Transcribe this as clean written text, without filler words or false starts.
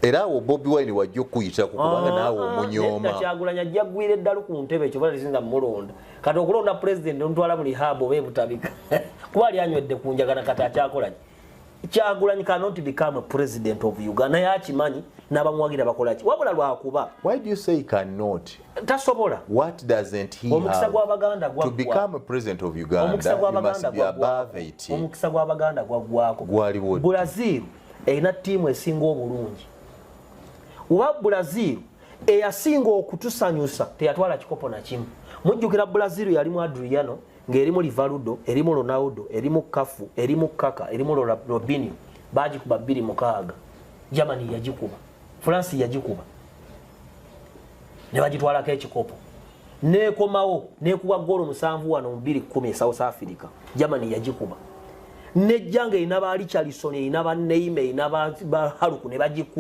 era wo Bobi Wine wajjo kuyita kubanga naawe omunyoma Kyagulanya jagwire ddala ku ntebe ekyo bali sinza mulonda kati okulonda president ntwala mu rehab oba ebutabika kuba ali anywedde ku njagala kati akyakolaki Kyagulanyi cannot become a president of Uganda yakimanyi n'abamwagira bakolaki wabula lwakuba. Why do you say he cannot? Tasobola. What doesn't he have to become a president of Uganda? He must be above 18. Omukisa gw'Abaganda gwaggwako. Gwaliwo. Brazil erina ttiimu esinga obulungi. Uwa Brazil eyasinga okutusanyusa teyatwala kikopo na kimu. Mujjukira Brazil yalimu Adriano ng'erimu Rivaldo, erimu Ronaldo, erimu Cafu, erimu Kaka, erimu Robinho, bagikuba 2-6. Germany yagikuba, France yagikuba. Ne bagitwalako ekikopo. Nekomawo nekuba golo 7 wano 2-10 South Africa. Germany yagikuba. Nejjange inaba Richarlison inaba Neymar inaba Haluku ne bagikuba.